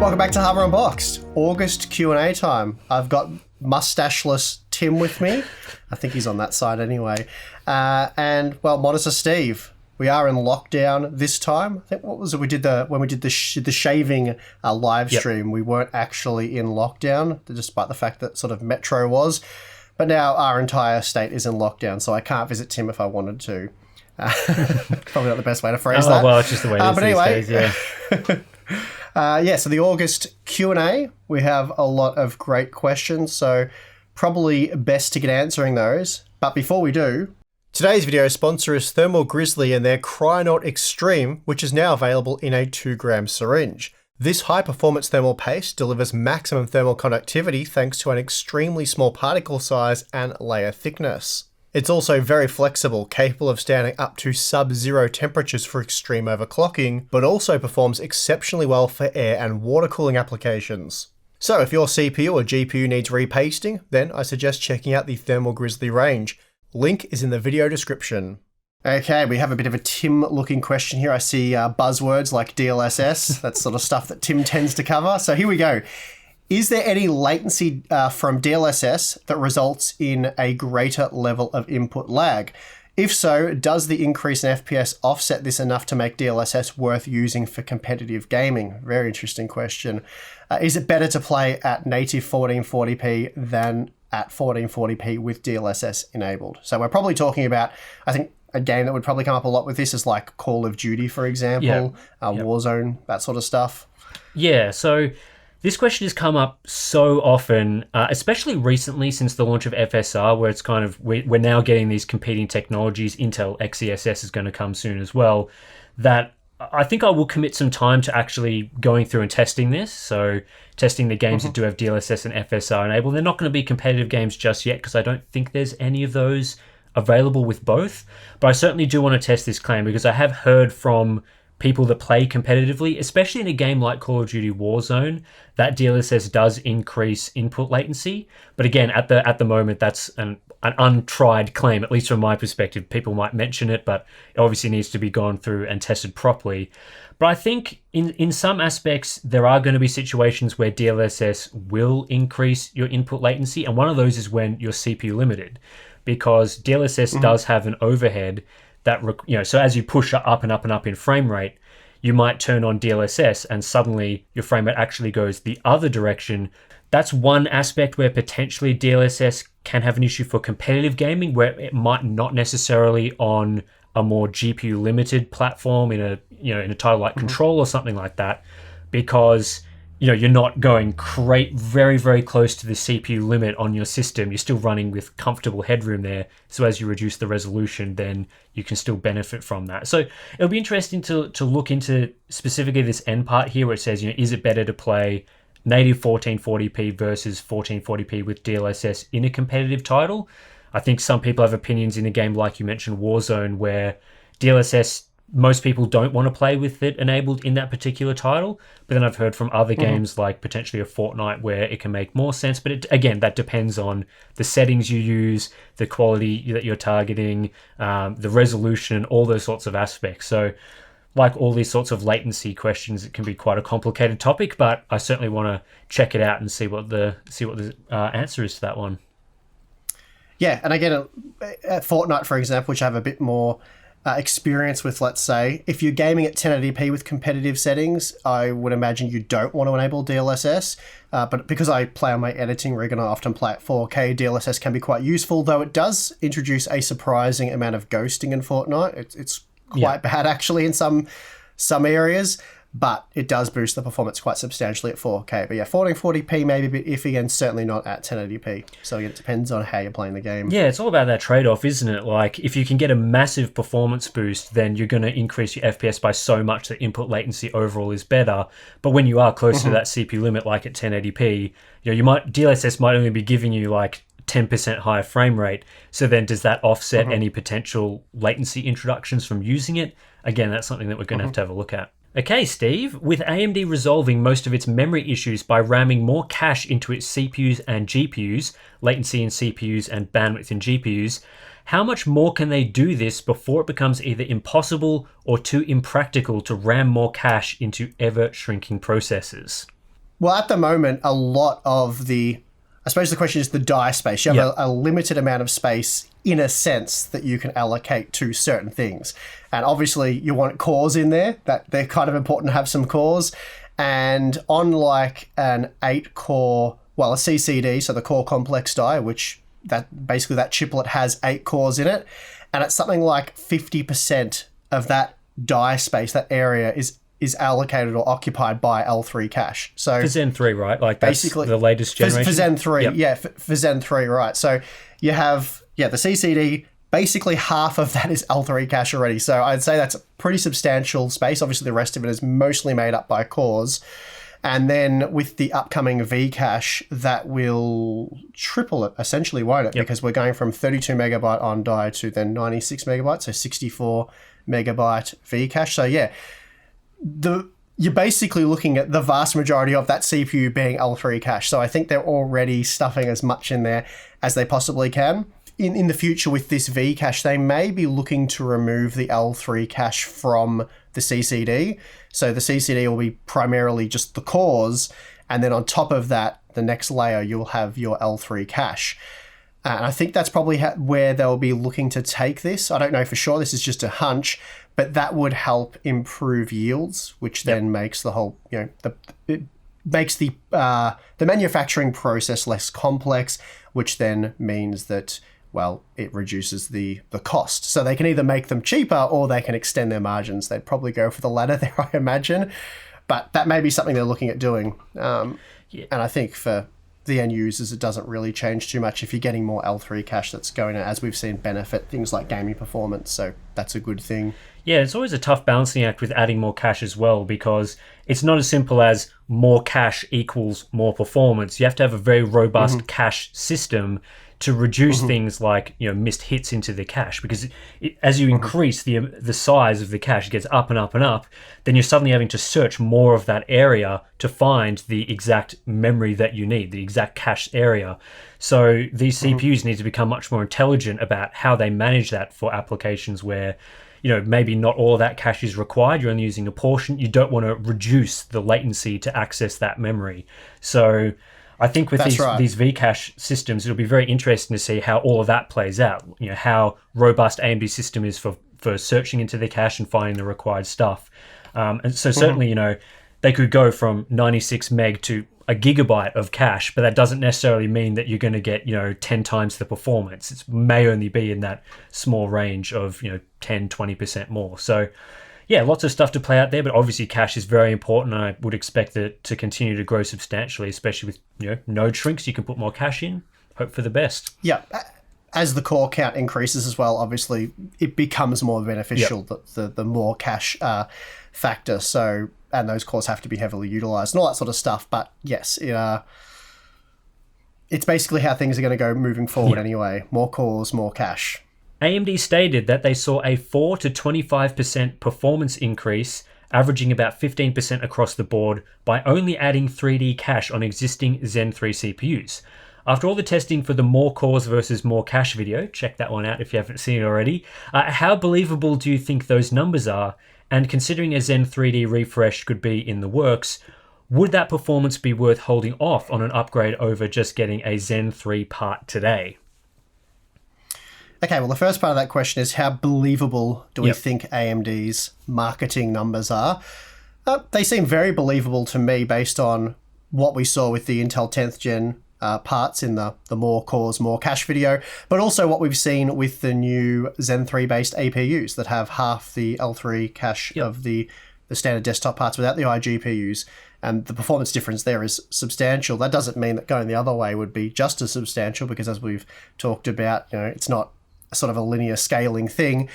Welcome back to Harbour Unboxed. August Q&A time. I've got mustacheless Tim with me. I think he's on that side anyway. And, well, Monitor Steve. We are in lockdown this time. I think, what was it? When we did the shaving live stream, we weren't actually in lockdown, despite the fact that sort of Metro was. But now our entire state is in lockdown, so I can't visit Tim if I wanted to. Probably not the best way to phrase that. Well, it's just the way it is but anyway, these days, yeah. So the August Q&A, we have a lot of great questions, so probably best to get answering those. But before we do, today's video sponsor is Thermal Grizzly and their Cryonaut Extreme, which is now available in a 2-gram syringe. This high-performance thermal paste delivers maximum thermal conductivity thanks to an extremely small particle size and layer thickness. It's also very flexible, capable of standing up to sub-zero temperatures for extreme overclocking, but also performs exceptionally well for air and water cooling applications. So if your CPU or GPU needs repasting, then I suggest checking out the Thermal Grizzly range. Link is in the video description. Okay, we have a bit of a Tim-looking question here. I see buzzwords like DLSS, that sort of stuff that Tim tends to cover. So here we go. Is there any latency from DLSS that results in a greater level of input lag? If so, does the increase in FPS offset this enough to make DLSS worth using for competitive gaming? Very interesting question. Is it better to play at native 1440p than at 1440p with DLSS enabled? So we're probably talking about, I think, a game that would probably come up a lot with this is like Call of Duty, for example, Warzone, that sort of stuff. Yeah, so this question has come up so often, especially recently since the launch of FSR, where it's kind of, we're now getting these competing technologies. Intel XeSS is going to come soon as well, that I think I will commit some time to actually going through and testing this. So testing the games that do have DLSS and FSR enabled. They're not going to be competitive games just yet because I don't think there's any of those available with both. But I certainly do want to test this claim because I have heard from people that play competitively, especially in a game like Call of Duty Warzone, that DLSS does increase input latency. But again, at the moment, that's an untried claim, at least from my perspective. People might mention it, but it obviously needs to be gone through and tested properly. But I think in some aspects, there are going to be situations where DLSS will increase your input latency. And one of those is when you're CPU limited, because DLSS does have an overhead that, so as you push up and up and up in frame rate, you might turn on DLSS and suddenly your frame rate actually goes the other direction. That's one aspect where potentially DLSS can have an issue for competitive gaming, where it might not necessarily on a more GPU limited platform in a title like Control or something like that, because you're not going very, very close to the CPU limit on your system. You're still running with comfortable headroom there. So as you reduce the resolution, then you can still benefit from that. So it'll be interesting to look into specifically this end part here where it says, is it better to play native 1440p versus 1440p with DLSS in a competitive title? I think some people have opinions in a game like you mentioned, Warzone, where DLSS, most people don't want to play with it enabled in that particular title. But then I've heard from other games like potentially a Fortnite where it can make more sense. But again, that depends on the settings you use, the quality that you're targeting, the resolution, all those sorts of aspects. So like all these sorts of latency questions, it can be quite a complicated topic, but I certainly want to check it out and see what the answer is to that one. Yeah, and again, at Fortnite, for example, which I have a bit more experience with, let's say, if you're gaming at 1080p with competitive settings, I would imagine you don't want to enable DLSS. But because I play on my editing rig and I often play at 4K, DLSS can be quite useful, though it does introduce a surprising amount of ghosting in Fortnite. It's quite bad, actually, in some areas. But it does boost the performance quite substantially at 4K. But yeah, 1440p may be a bit iffy and certainly not at 1080p. So it depends on how you're playing the game. Yeah, it's all about that trade-off, isn't it? Like, if you can get a massive performance boost, then you're going to increase your FPS by so much that input latency overall is better. But when you are close to that CPU limit, like at 1080p, DLSS might only be giving you like 10% higher frame rate. So then does that offset any potential latency introductions from using it? Again, that's something that we're going to have a look at. Okay, Steve, with AMD resolving most of its memory issues by ramming more cache into its CPUs and GPUs, latency in CPUs and bandwidth in GPUs, how much more can they do this before it becomes either impossible or too impractical to ram more cache into ever-shrinking processors? Well, at the moment, a lot of I suppose the question is the die space. You have a limited amount of space in a sense that you can allocate to certain things. And obviously you want cores in there, that they're kind of important to have some cores. And on like an 8-core, a CCD, so the core complex die, which that chiplet has 8 cores in it. And it's something like 50% of that die space, that area is allocated or occupied by L3 cache. So for Zen 3, right? Like basically the latest generation. For Zen 3, for Zen 3, right. So you have, the CCD, basically half of that is L3 cache already. So I'd say that's a pretty substantial space. Obviously, the rest of it is mostly made up by cores. And then with the upcoming V cache, that will triple it, essentially, won't it? Because we're going from 32 megabyte on die to then 96 megabytes, so 64 megabyte V cache. So you're basically looking at the vast majority of that CPU being L3 cache. So I think they're already stuffing as much in there as they possibly can. In the future with this V cache, they may be looking to remove the L3 cache from the CCD. So the CCD will be primarily just the cores. And then on top of that, the next layer, you'll have your L3 cache. And I think that's probably where they'll be looking to take this. I don't know for sure. This is just a hunch. But that would help improve yields, which then makes the whole, it makes the manufacturing process less complex, which then means that, it reduces the cost. So they can either make them cheaper or they can extend their margins. They'd probably go for the latter there, I imagine. But that may be something they're looking at doing. And I think for the end users, it doesn't really change too much if you're getting more L3 cache that's going to, as we've seen, benefit things like gaming performance. So that's a good thing. Yeah, it's always a tough balancing act with adding more cache as well, because it's not as simple as more cache equals more performance. You have to have a very robust cache system to reduce things like missed hits into the cache, because as you increase the size of the cache, it gets up and up and up, then you're suddenly having to search more of that area to find the exact memory that you need, the exact cache area. So these CPUs need to become much more intelligent about how they manage that for applications where maybe not all of that cache is required. You're only using a portion. You don't want to reduce the latency to access that memory. So I think with these Vcache systems, it'll be very interesting to see how all of that plays out. How robust AMD system is for searching into the cache and finding the required stuff. And so certainly, they could go from 96 meg to a gigabyte of cache, but that doesn't necessarily mean that you're going to get 10 times the performance. It may only be in that small range of 10-20% more. So lots of stuff to play out there, but obviously cache is very important, and I would expect it to continue to grow substantially, especially with node shrinks. You can put more cache in, hope for the best. As the core count increases as well, obviously it becomes more beneficial, the more cache factor. So, and those cores have to be heavily utilized and all that sort of stuff. But yes, it's basically how things are going to go moving forward anyway. More cores, more cache. AMD stated that they saw a 4 to 25% performance increase, averaging about 15% across the board, by only adding 3D cache on existing Zen 3 CPUs. After all the testing for the more cores versus more cache video, check that one out if you haven't seen it already, how believable do you think those numbers are? And considering a Zen 3D refresh could be in the works, would that performance be worth holding off on an upgrade over just getting a Zen 3 part today? Okay, well, the first part of that question is how believable do we think AMD's marketing numbers are? They seem very believable to me based on what we saw with the Intel 10th Gen parts in the more cores, more cache video, but also what we've seen with the new Zen 3 based APUs that have half the L3 cache of the standard desktop parts without the iGPUs. And the performance difference there is substantial. That doesn't mean that going the other way would be just as substantial, because as we've talked about, it's not sort of a linear scaling thing.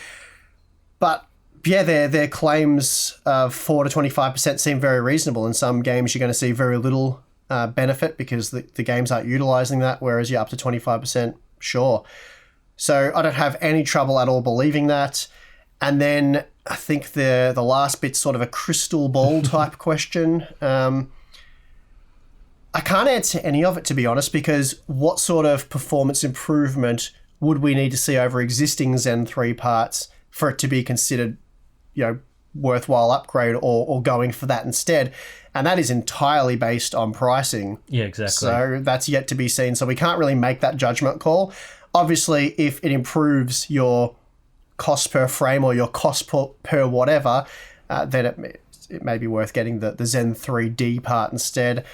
But their claims of 4 to 25% seem very reasonable. In some games, you're going to see very little benefit because the games aren't utilizing that, whereas you're up to 25%, sure. So I don't have any trouble at all believing that. And then I think the last bit's sort of a crystal ball type question. I can't answer any of it, to be honest, because what sort of performance improvement would we need to see over existing Zen 3 parts for it to be considered, worthwhile upgrade or going for that instead. And that is entirely based on pricing. Yeah, exactly. So that's yet to be seen. So we can't really make that judgment call. Obviously, if it improves your cost per frame or your cost per whatever, then it may be worth getting the Zen 3D part instead.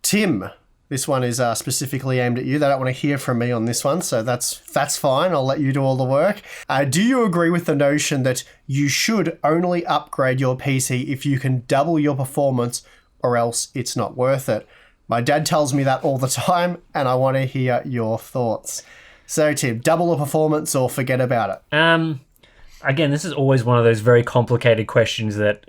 Tim, this one is specifically aimed at you. They don't want to hear from me on this one, so that's fine. I'll let you do all the work. Do you agree with the notion that you should only upgrade your PC if you can double your performance, or else it's not worth it? My dad tells me that all the time, and I want to hear your thoughts. So, Tim, double the performance or forget about it? Again, this is always one of those very complicated questions that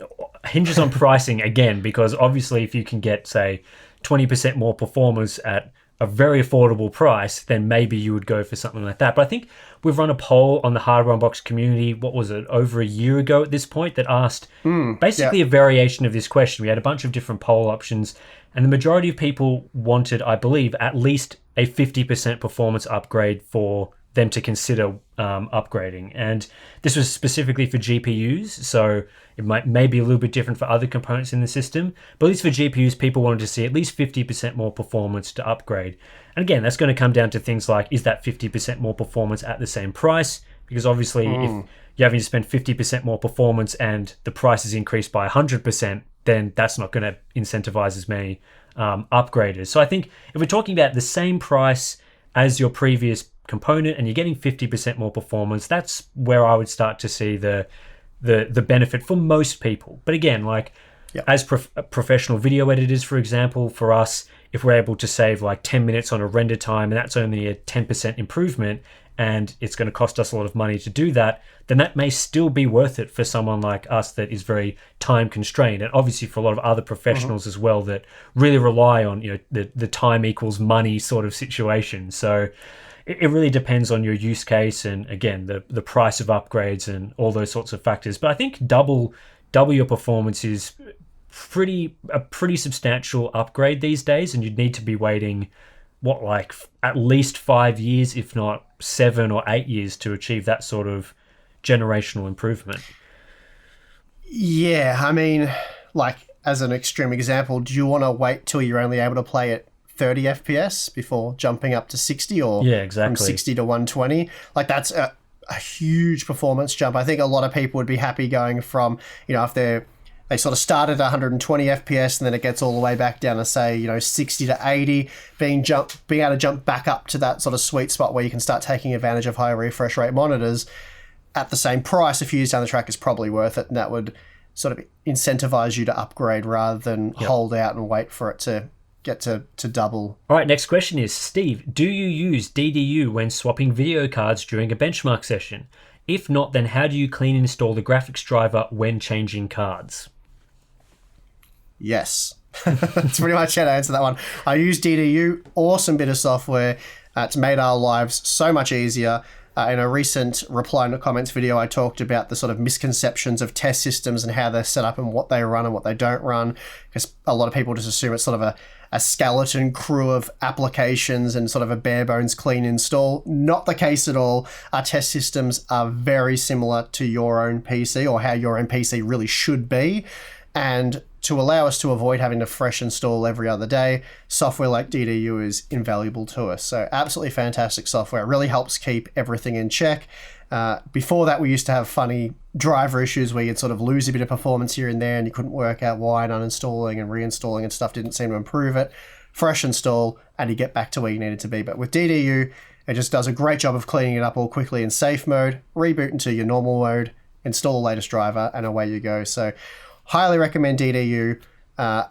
hinges on pricing again, because obviously if you can get, say, 20% more performance at a very affordable price, then maybe you would go for something like that. But I think we've run a poll on the Hardware Unboxed community, what was it, over a year ago at this point, that asked basically a variation of this question. We had a bunch of different poll options, and the majority of people wanted, I believe, at least a 50% performance upgrade for them to consider upgrading. And this was specifically for GPUs, so it may be a little bit different for other components in the system, but at least for GPUs, people wanted to see at least 50% more performance to upgrade. And again, that's going to come down to things like, is that 50% more performance at the same price? Because obviously, if you're having to spend 50% more performance and the price is increased by 100%, then that's not going to incentivize as many upgraders. So I think if we're talking about the same price as your previous component and you're getting 50% more performance, that's where I would start to see the benefit for most people. But again, like as professional video editors, for example, for us, if we're able to save like 10 minutes on a render time and that's only a 10% improvement and it's going to cost us a lot of money to do that, then that may still be worth it for someone like us that is very time constrained, and obviously for a lot of other professionals as well that really rely on, you know, the time equals money sort of situation. So it really depends on your use case and, again, the price of upgrades and all those sorts of factors. But I think double your performance is a pretty substantial upgrade these days, and you'd need to be waiting, at least 5 years, if not 7 or 8 years, to achieve that sort of generational improvement. Yeah, I mean, like, as an extreme example, do you want to wait till you're only able to play at 30 FPS before jumping up to 60, or from 60 to 120? Like, that's a huge performance jump. I think a lot of people would be happy going from, you know, if they sort of started at 120 FPS and then it gets all the way back down to, say, you know, 60 to 80, being able to jump back up to that sort of sweet spot where you can start taking advantage of high refresh rate monitors at the same price a few years down the track is probably worth it, and that would sort of incentivize you to upgrade rather than hold out and wait for it to get to double. All right, next question is, Steve, do you use DDU when swapping video cards during a benchmark session? If not, then how do you clean and install the graphics driver when changing cards? Yes. That's pretty much how to answer that one. I use DDU, awesome bit of software. It's made our lives so much easier. In a recent reply to comments video, I talked about the sort of misconceptions of test systems and how they're set up and what they run and what they don't run, because a lot of people just assume it's sort of a skeleton crew of applications and sort of a bare bones clean install. Not the case at all. Our test systems are very similar to your own PC, or how your own PC really should be. And to allow us to avoid having to fresh install every other day, software like DDU is invaluable to us. So absolutely fantastic software. It really helps keep everything in check. Before that, we used to have funny driver issues where you'd sort of lose a bit of performance here and there and you couldn't work out why, and uninstalling and reinstalling and stuff didn't seem to improve it. Fresh install and you get back to where you needed to be. But with DDU, it just does a great job of cleaning it up all quickly in safe mode, reboot into your normal mode, install the latest driver, and away you go. So highly recommend DDU,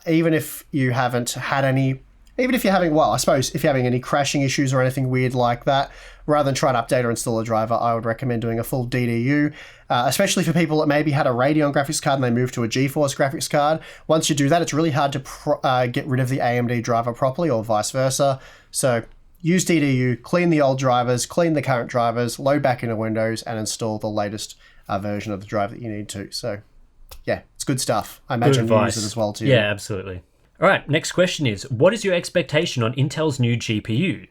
even if you haven't had any, even if you're having, well, I suppose if you're having any crashing issues or anything weird like that, rather than try to update or install a driver, I would recommend doing a full DDU, especially for people that maybe had a Radeon graphics card and they moved to a GeForce graphics card. Once you do that, it's really hard to get rid of the AMD driver properly, or vice versa. So use DDU, clean the old drivers, clean the current drivers, load back into Windows, and install the latest version of the drive that you need to. So yeah, it's good stuff. I imagine you use it as well too. Yeah, absolutely. All right, next question is, what is your expectation on Intel's new GPU?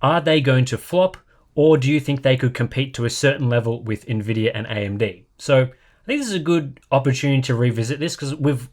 Are they going to flop, or do you think they could compete to a certain level with Nvidia and AMD? So I think this is a good opportunity to revisit this because we've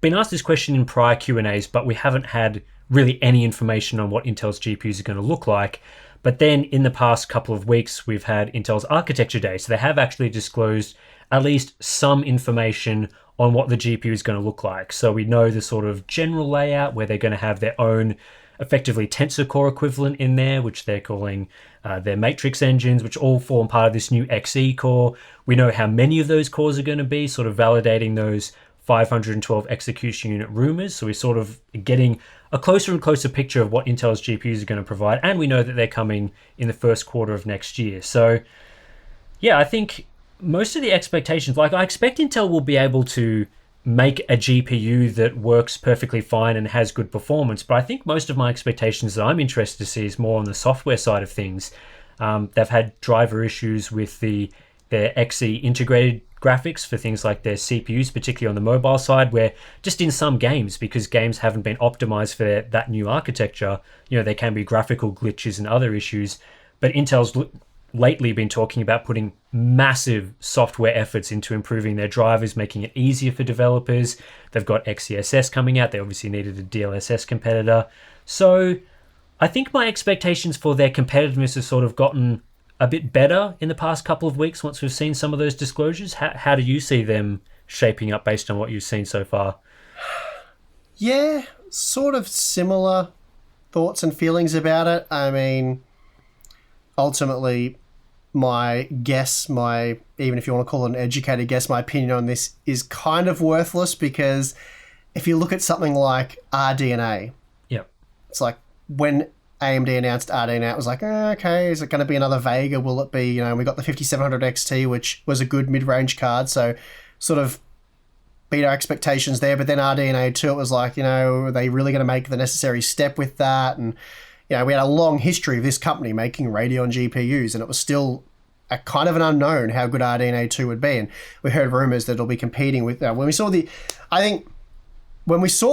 been asked this question in prior Q&As, but we haven't had really any information on what Intel's GPUs are going to look like. But then in the past couple of weeks, we've had Intel's Architecture Day. So they have actually disclosed at least some information on what the GPU is going to look like. So we know the sort of general layout where they're going to have their own effectively Tensor Core equivalent in there, which they're calling their Matrix engines, which all form part of this new XE core. We know how many of those cores are going to be, sort of validating those 512 execution unit rumors. So we're sort of getting a closer and closer picture of what Intel's GPUs are going to provide. And we know that they're coming in the first quarter of next year. So yeah, I think most of the expectations, like I expect Intel will be able to make a GPU that works perfectly fine and has good performance. But I think most of my expectations that I'm interested to see is more on the software side of things. They've had driver issues with their XE integrated graphics for things like their CPUs, particularly on the mobile side, where just in some games, because games haven't been optimized for that new architecture, there can be graphical glitches and other issues. But Intel's lately been talking about putting massive software efforts into improving their drivers, making it easier for developers. They've got XeSS coming out. They obviously needed a DLSS competitor. So I think my expectations for their competitiveness have sort of gotten a bit better in the past couple of weeks once we've seen some of those disclosures. How do you see them shaping up based on what you've seen so far? Yeah, sort of similar thoughts and feelings about it. I mean, ultimately, my guess, even if you want to call it an educated guess, my opinion on this is kind of worthless because if you look at something like RDNA, yep, it's like when AMD announced RDNA, it was like, okay, is it going to be another Vega? Will it be, we got the 5700 XT, which was a good mid-range card, so sort of beat our expectations there. But then RDNA 2, it was like, are they really going to make the necessary step with that? And we had a long history of this company making Radeon GPUs, and it was still a kind of an unknown how good RDNA 2 would be. And we heard rumors that it'll be competing with, when we saw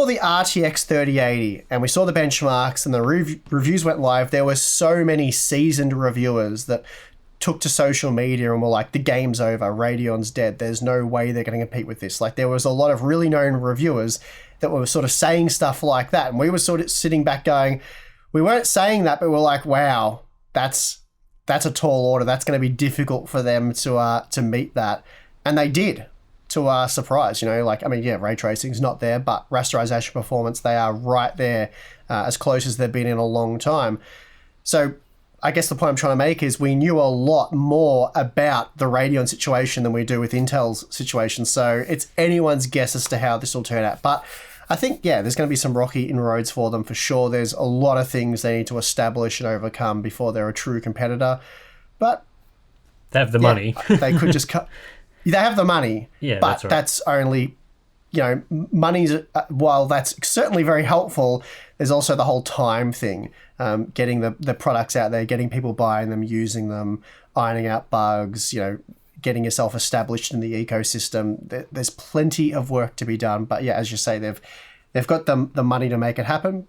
the RTX 3080 and we saw the benchmarks and the reviews went live, there were so many seasoned reviewers that took to social media and were like, the game's over, Radeon's dead, there's no way they're going to compete with this. Like, there was a lot of really known reviewers that were sort of saying stuff like that, and we were sort of sitting back going, we weren't saying that, but we're like, wow, that's a tall order. That's going to be difficult for them to meet that. And they did, to our surprise. Ray tracing's not there, but rasterization performance, they are right there, as close as they've been in a long time. So I guess the point I'm trying to make is we knew a lot more about the Radeon situation than we do with Intel's situation. So it's anyone's guess as to how this will turn out. But I think, there's going to be some rocky inroads for them for sure. There's a lot of things they need to establish and overcome before they're a true competitor. But they have the money. They could just cut. They have the money. Yeah, but that's only, money's, while that's certainly very helpful, there's also the whole time thing. Getting the products out there, getting people buying them, using them, ironing out bugs, getting yourself established in the ecosystem. There's plenty of work to be done. But as you say, they've got the money to make it happen.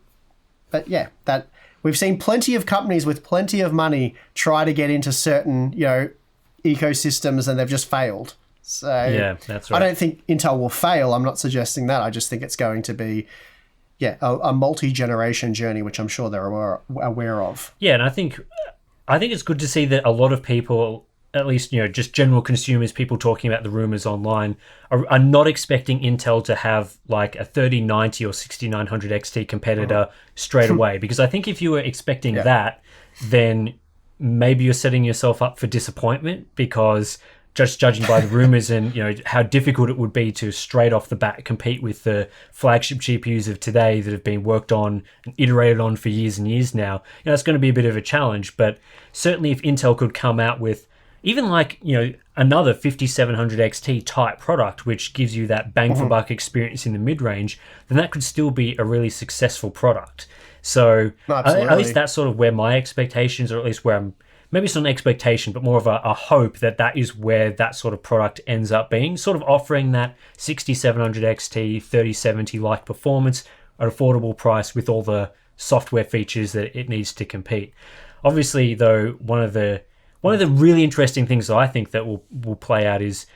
But that we've seen plenty of companies with plenty of money try to get into certain, ecosystems, and they've just failed. So that's right. I don't think Intel will fail. I'm not suggesting that. I just think it's going to be a multi-generation journey, which I'm sure they're aware of. Yeah, and I think it's good to see that a lot of people, at least, just general consumers, people talking about the rumors online, are not expecting Intel to have like a 3090 or 6900 XT competitor straight away. Because I think if you were expecting that, then maybe you're setting yourself up for disappointment, because just judging by the rumors and how difficult it would be to straight off the bat compete with the flagship GPUs of today that have been worked on and iterated on for years and years now, it's going to be a bit of a challenge. But certainly if Intel could come out with even like, another 5700 XT type product, which gives you that bang for buck experience in the mid-range, then that could still be a really successful product. So at least that's sort of where my expectations, or at least where I'm, maybe it's not an expectation, but more of a hope that is where that sort of product ends up being, sort of offering that 6700 XT, 3070 like performance at affordable price with all the software features that it needs to compete. Obviously, though, one of the really interesting things that I think that will play out is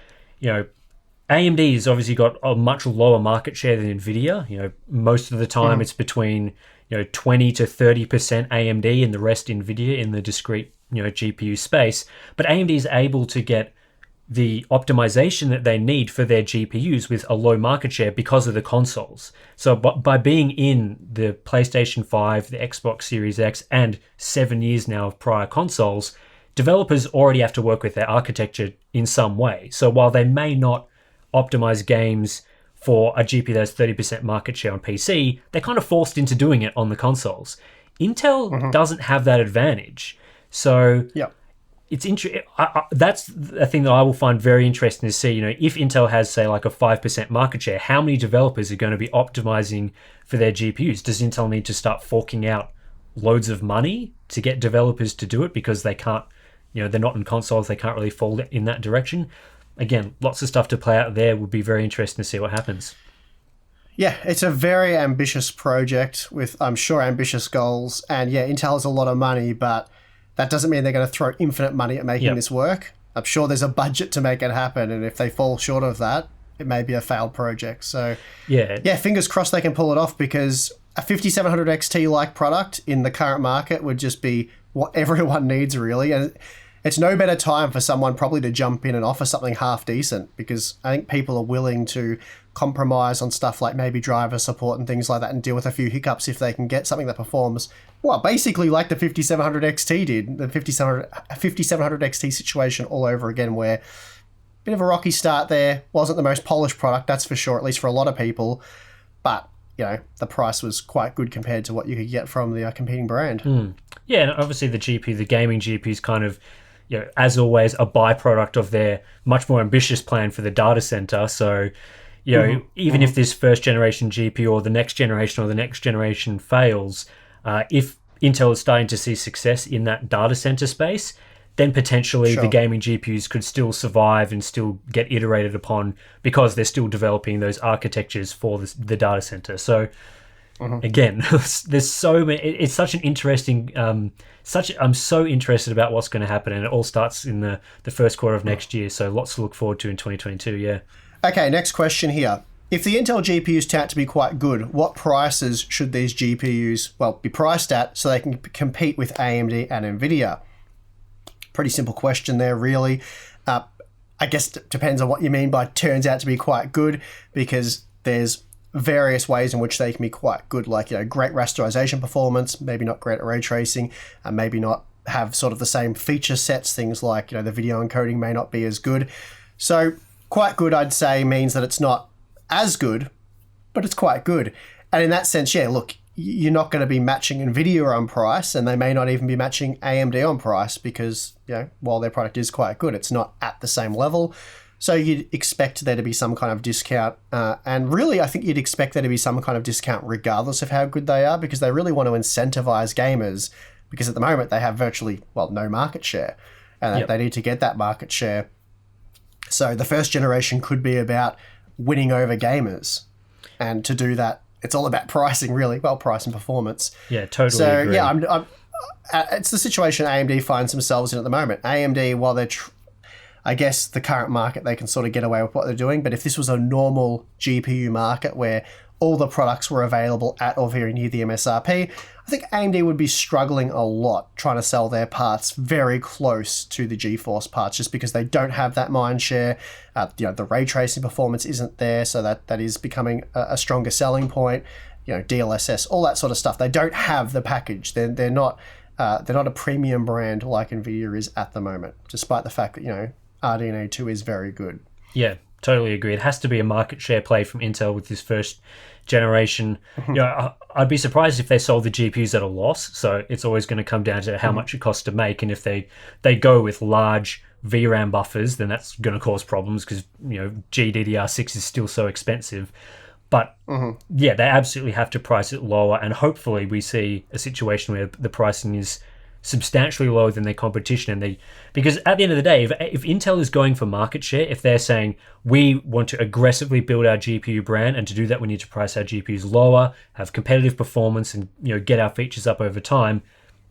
AMD's obviously got a much lower market share than Nvidia. Most of the time it's between 20 to 30% AMD and the rest Nvidia in the discrete GPU space. But AMD is able to get the optimization that they need for their GPUs with a low market share because of the consoles. So by being in the PlayStation 5, the Xbox Series X, and 7 years now of prior consoles, developers already have to work with their architecture in some way. So while they may not optimize games for a GPU that has 30% market share on PC, they're kind of forced into doing it on the consoles. Intel doesn't have that advantage. So it's that's a thing that I will find very interesting to see. If Intel has, say, like a 5% market share, how many developers are going to be optimizing for their GPUs? Does Intel need to start forking out loads of money to get developers to do it because they can't, they're not in consoles, they can't really fold it in that direction? Again, lots of stuff to play out there. Would be very interesting to see what happens. Yeah, it's a very ambitious project with, I'm sure, ambitious goals. And yeah, Intel has a lot of money, but that doesn't mean they're going to throw infinite money at making this work. I'm sure there's a budget to make it happen. And if they fall short of that, it may be a failed project. So yeah, fingers crossed they can pull it off, because a 5700 XT-like product in the current market would just be what everyone needs, really. And it's no better time for someone probably to jump in and offer something half decent, because I think people are willing to compromise on stuff like maybe driver support and things like that and deal with a few hiccups if they can get something that performs, well, basically like the 5700 XT did, the 5700 XT situation all over again, where a bit of a rocky start there, wasn't the most polished product, that's for sure, at least for a lot of people, but the price was quite good compared to what you could get from the competing brand. Yeah, and obviously the gaming GPU is kind of, as always, a byproduct of their much more ambitious plan for the data center. So, even if this first generation GPU or the next generation fails, if Intel is starting to see success in that data center space, then potentially the gaming GPUs could still survive and still get iterated upon because they're still developing those architectures for the data center. So, again, there's so many. It's such an interesting. I'm so interested about what's going to happen, and it all starts in the first quarter of next year. So lots to look forward to in 2022. Yeah. Okay, next question here. If the Intel GPUs turn out to be quite good, what prices should these GPUs be priced at so they can compete with AMD and Nvidia? Pretty simple question there, really. I guess it depends on what you mean by turns out to be quite good, because there's various ways in which they can be quite good, like great rasterization performance, maybe not great at ray tracing, and maybe not have sort of the same feature sets. Things like the video encoding may not be as good. So quite good, I'd say, means that it's not as good, but it's quite good. And in that sense, look, you're not going to be matching Nvidia on price, and they may not even be matching AMD on price, because while their product is quite good, it's not at the same level. So you'd expect there to be some kind of discount. And really, I think you'd expect there to be some kind of discount regardless of how good they are, because they really want to incentivize gamers, because at the moment they have virtually, no market share. And they need to get that market share. So the first generation could be about winning over gamers. And to do that, it's all about pricing, really. Price and performance. Yeah, totally so, agree. Yeah, it's the situation AMD finds themselves in at the moment. AMD, while they're... I guess the current market, they can sort of get away with what they're doing. But if this was a normal GPU market where all the products were available at or very near the MSRP, I think AMD would be struggling a lot trying to sell their parts very close to the GeForce parts, just because they don't have that mind share. The ray tracing performance isn't there, so that is becoming a stronger selling point. DLSS, all that sort of stuff. They don't have the package. They're not a premium brand like Nvidia is at the moment, despite the fact that RDNA 2 is very good. Yeah, totally agree. It has to be a market share play from Intel with this first generation. I'd be surprised if they sold the GPUs at a loss. So it's always going to come down to how much it costs to make. And if they go with large VRAM buffers, then that's going to cause problems, because GDDR6 is still so expensive. But they absolutely have to price it lower. And hopefully we see a situation where the pricing is substantially lower than their competition, because at the end of the day, if Intel is going for market share, if they're saying we want to aggressively build our GPU brand, and to do that we need to price our GPUs lower, have competitive performance, and get our features up over time,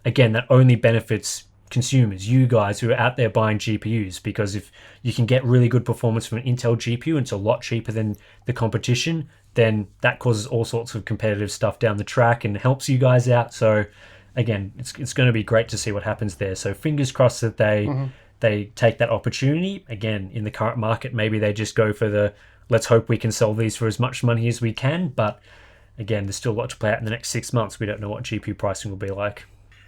again, that only benefits consumers, you guys who are out there buying GPUs, because if you can get really good performance from an Intel GPU and it's a lot cheaper than the competition, then that causes all sorts of competitive stuff down the track and helps you guys out. So again, it's going to be great to see what happens there. So fingers crossed that they take that opportunity. Again, in the current market, maybe they just go for the let's hope we can sell these for as much money as we can. But again, there's still a lot to play out in the next 6 months. We don't know what GPU pricing will be like.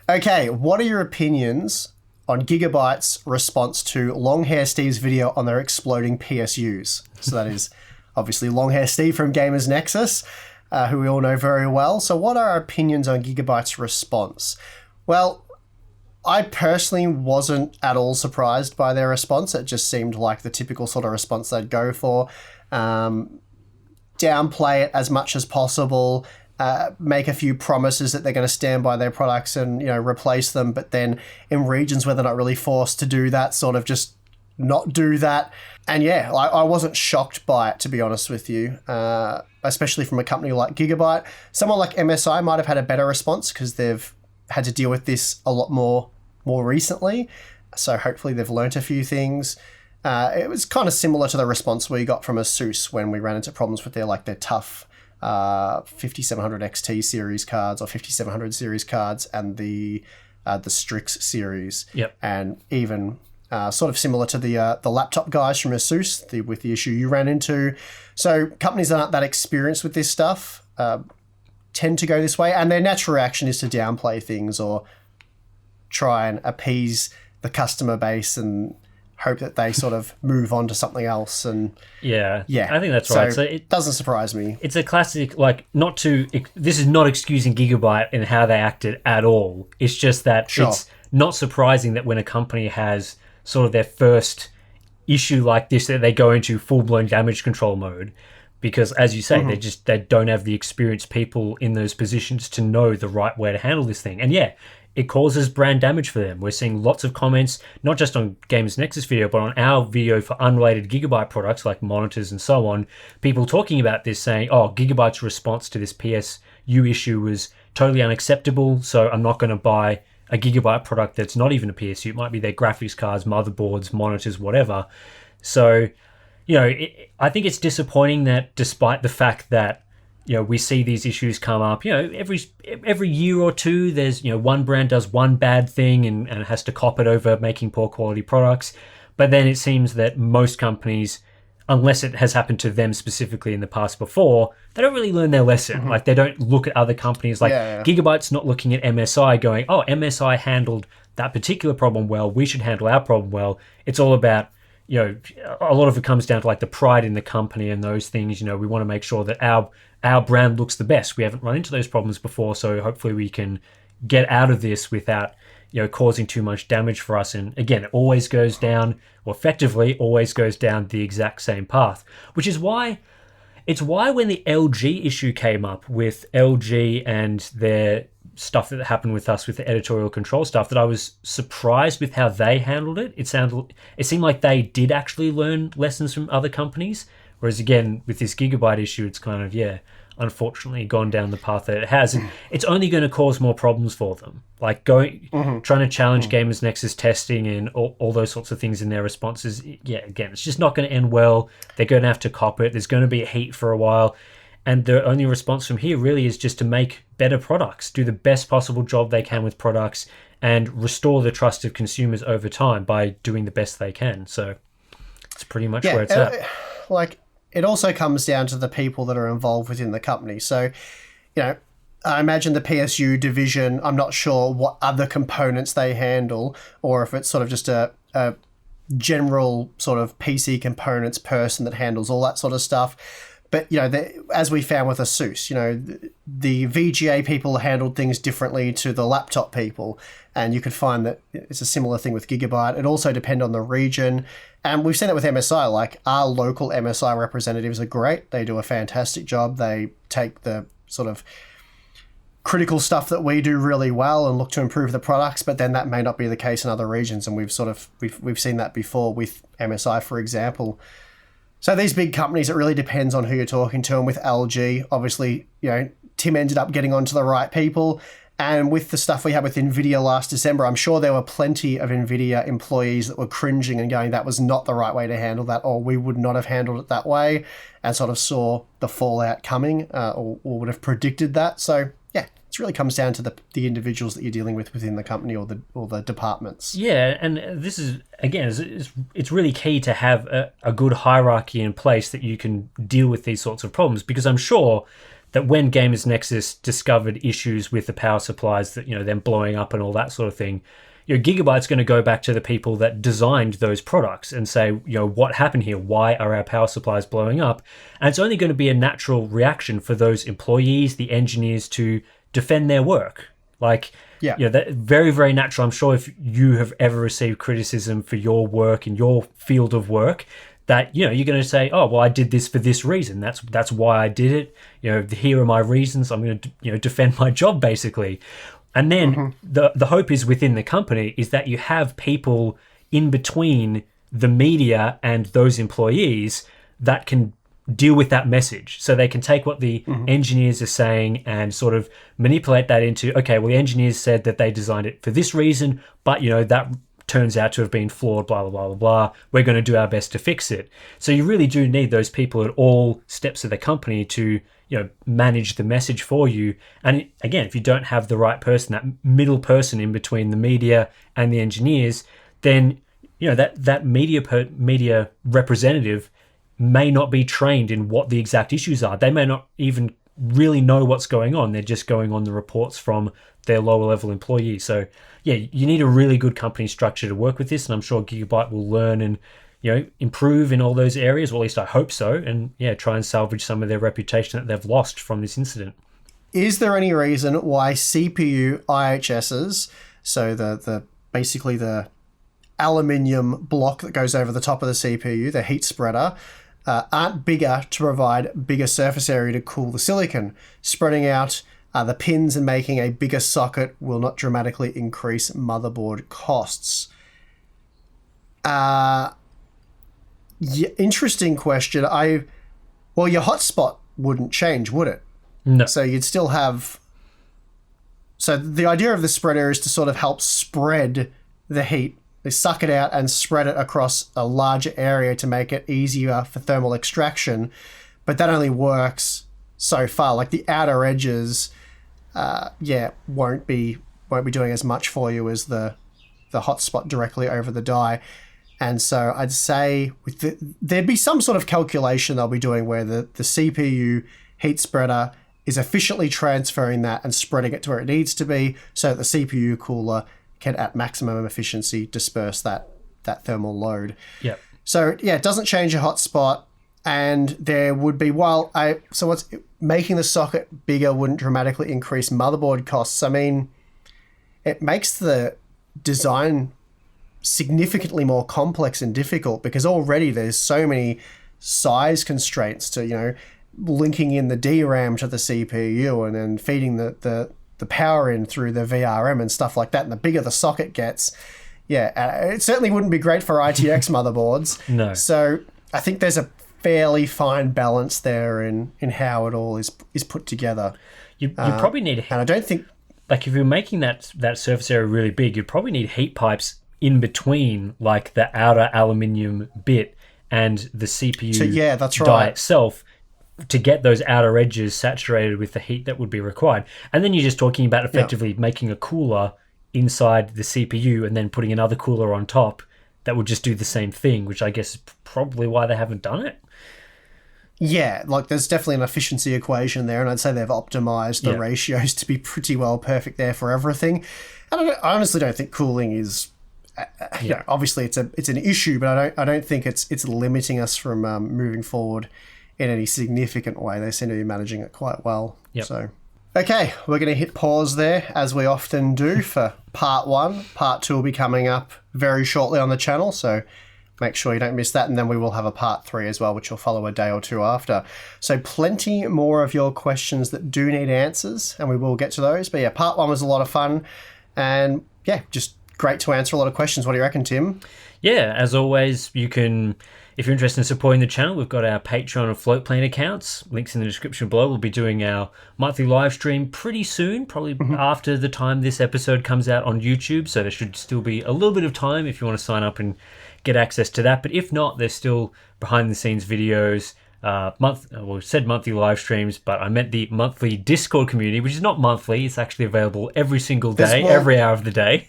Okay, what are your opinions on Gigabyte's response to Longhair Steve's video on their exploding PSUs? So that is obviously Longhair Steve from Gamers Nexus, who we all know very well. So what are our opinions on Gigabyte's response? Well, I personally wasn't at all surprised by their response. It just seemed like the typical sort of response they'd go for. Downplay it as much as possible, make a few promises that they're going to stand by their products and, you know, replace them, but then in regions where they're not really forced to do that, sort of just not do that. And yeah, I wasn't shocked by it, to be honest with you, especially from a company like Gigabyte. Someone like MSI might have had a better response because they've had to deal with this a lot more recently. So hopefully they've learnt a few things. It was kind of similar to the response we got from ASUS when we ran into problems with their tough 5700 XT series cards or 5700 series cards and the Strix series. Yep. And even sort of similar to the laptop guys from ASUS with the issue you ran into. So companies that aren't that experienced with this stuff tend to go this way, and their natural reaction is to downplay things or try and appease the customer base and hope that they sort of move on to something else. And yeah, I think that's right. So it doesn't surprise me. It's a classic, this is not excusing Gigabyte and how they acted at all. It's just that It's not surprising that when a company has sort of their first issue like this, that they go into full-blown damage control mode, because as you say, they don't have the experienced people in those positions to know the right way to handle this thing. And yeah, it causes brand damage for them. We're seeing lots of comments, not just on Gamers Nexus video, but on our video for unrelated Gigabyte products like monitors and so on. People talking about this saying, oh, Gigabyte's response to this PSU issue was totally unacceptable, so I'm not going to buy a Gigabyte product that's not even a PSU. It might be their graphics cards, motherboards, monitors, whatever. So, you know, I think it's disappointing that despite the fact that, you know, we see these issues come up, you know, every year or two, there's, you know, one brand does one bad thing and has to cop it over making poor quality products. But then it seems that most companies, unless it has happened to them specifically in the past before, they don't really learn their lesson. Like, they don't look at other companies. Like, Gigabyte's not looking at MSI going, oh, MSI handled that particular problem well, we should handle our problem well. It's all about, you know, a lot of it comes down to like the pride in the company and those things. You know, we want to make sure that our brand looks the best. We haven't run into those problems before, so hopefully we can get out of this without, you know, causing too much damage for us. And again, it always goes down, or effectively always goes down the exact same path, which is why when the LG issue came up with LG and their stuff that happened with us with the editorial control stuff, that I was surprised with how they handled it. It seemed like they did actually learn lessons from other companies. Whereas again, with this Gigabyte issue, it's kind of, unfortunately gone down the path that it has. And it's only going to cause more problems for them. Like trying to challenge Gamers Nexus testing and all those sorts of things in their responses. Yeah, again, it's just not going to end well. They're going to have to cop it. There's going to be a heat for a while. And the only response from here really is just to make better products, do the best possible job they can with products, and restore the trust of consumers over time by doing the best they can. So it's pretty much where it's at. It also comes down to the people that are involved within the company. So, you know, I imagine the PSU division, I'm not sure what other components they handle, or if it's sort of just a general sort of PC components person that handles all that sort of stuff. But, you know, as we found with ASUS, you know, the VGA people handled things differently to the laptop people. And you could find that it's a similar thing with Gigabyte. It also depends on the region. And we've seen it with MSI. Like, our local MSI representatives are great. They do a fantastic job. They take the sort of critical stuff that we do really well and look to improve the products. But then that may not be the case in other regions. And we've seen that before with MSI, for example. So these big companies, it really depends on who you're talking to. And with LG, obviously, you know, Tim ended up getting onto the right people. And with the stuff we had with Nvidia last December, I'm sure there were plenty of Nvidia employees that were cringing and going, that was not the right way to handle that, or we would not have handled it that way, and sort of saw the fallout coming, or would have predicted that. So yeah, it really comes down to the individuals that you're dealing with within the company or the departments. Yeah, and this is, again, it's really key to have a good hierarchy in place that you can deal with these sorts of problems, because I'm sure that when Gamers Nexus discovered issues with the power supplies, that, them blowing up and all that sort of thing, Gigabyte's going to go back to the people that designed those products and say, what happened here? Why are our power supplies blowing up? And it's only going to be a natural reaction for those employees, the engineers, to defend their work. That very, very natural. I'm sure if you have ever received criticism for your work in your field of work, that you're going to say, oh, well, I did this for this reason. That's why I did it. Here are my reasons. I'm going to defend my job, basically. And then the hope is within the company is that you have people in between the media and those employees that can deal with that message. So they can take what the engineers are saying and sort of manipulate that into, okay, well, the engineers said that they designed it for this reason, but that turns out to have been flawed, blah, blah, blah, blah, blah. We're going to do our best to fix it. So you really do need those people at all steps of the company to, manage the message for you. And again, if you don't have the right person, that middle person in between the media and the engineers, then, that media representative may not be trained in what the exact issues are. They may not even really know what's going on. They're just going on the reports from their lower level employees. So yeah, you need a really good company structure to work with this, and I'm sure Gigabyte will learn and improve in all those areas, or at least I hope so, and try and salvage some of their reputation that they've lost from this incident. Is there any reason why CPU IHSs, so the basically the aluminium block that goes over the top of the CPU, the heat spreader, aren't bigger to provide bigger surface area to cool the silicon? Spreading out the pins and making a bigger socket will not dramatically increase motherboard costs. Interesting question. Well, your hotspot wouldn't change, would it? No. So you'd still have... So the idea of the spreader is to sort of help spread the heat. They suck it out and spread it across a larger area to make it easier for thermal extraction. But that only works so far. Like the outer edges, won't be doing as much for you as the hotspot directly over the die. And so I'd say there'd be some sort of calculation they'll be doing where the CPU heat spreader is efficiently transferring that and spreading it to where it needs to be, so that the CPU cooler can, at maximum efficiency, disperse that thermal load. Yep. So yeah, it doesn't change your hotspot, and there would be what's making the socket bigger wouldn't dramatically increase motherboard costs. I mean, it makes the design significantly more complex and difficult, because already there's so many size constraints to linking in the DRAM to the CPU and then feeding the power in through the VRM and stuff like that. And the bigger the socket gets, it certainly wouldn't be great for ITX motherboards. No. So I think there's a fairly fine balance there in how it all is put together. You probably need, and I don't think, like, if you're making that surface area really big, you'd probably need heat pipes in between, like the outer aluminium bit and the CPU that's die right. itself, to get those outer edges saturated with the heat that would be required. And then you're just talking about effectively making a cooler inside the CPU and then putting another cooler on top that would just do the same thing, which I guess is probably why they haven't done it. Yeah, like there's definitely an efficiency equation there, and I'd say they've optimized the ratios to be pretty well perfect there for everything. And I honestly don't think cooling is... obviously it's an issue, but I don't think it's limiting us from moving forward in any significant way. They seem to be managing it quite well. Yep. So, okay, we're going to hit pause there, as we often do, for part 1. Part 2 will be coming up very shortly on the channel, so make sure you don't miss that, and then we will have a part 3 as well, which will follow a day or two after. So plenty more of your questions that do need answers, and we will get to those. But yeah, part 1 was a lot of fun, and just great to answer a lot of questions. What do you reckon, Tim? Yeah, as always, you can If you're interested in supporting the channel, we've got our Patreon and Floatplane accounts. Links in the description below. We'll be doing our monthly live stream pretty soon, probably after the time this episode comes out on YouTube. So there should still be a little bit of time if you want to sign up and get access to that. But if not, there's still behind the scenes videos, we said monthly live streams, but I meant the monthly Discord community, which is not monthly. It's actually available every single day, every hour of the day.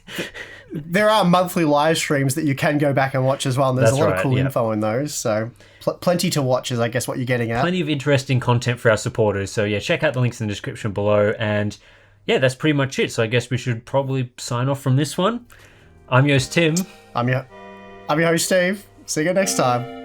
There are monthly live streams that you can go back and watch as well, and there's a lot of cool info in those, so plenty to watch is, I guess, what you're getting at. Plenty of interesting content for our supporters, so yeah, check out the links in the description below, and yeah, that's pretty much it, so I guess we should probably sign off from this one. I'm your host, Tim. I'm your host, Steve. See you next time.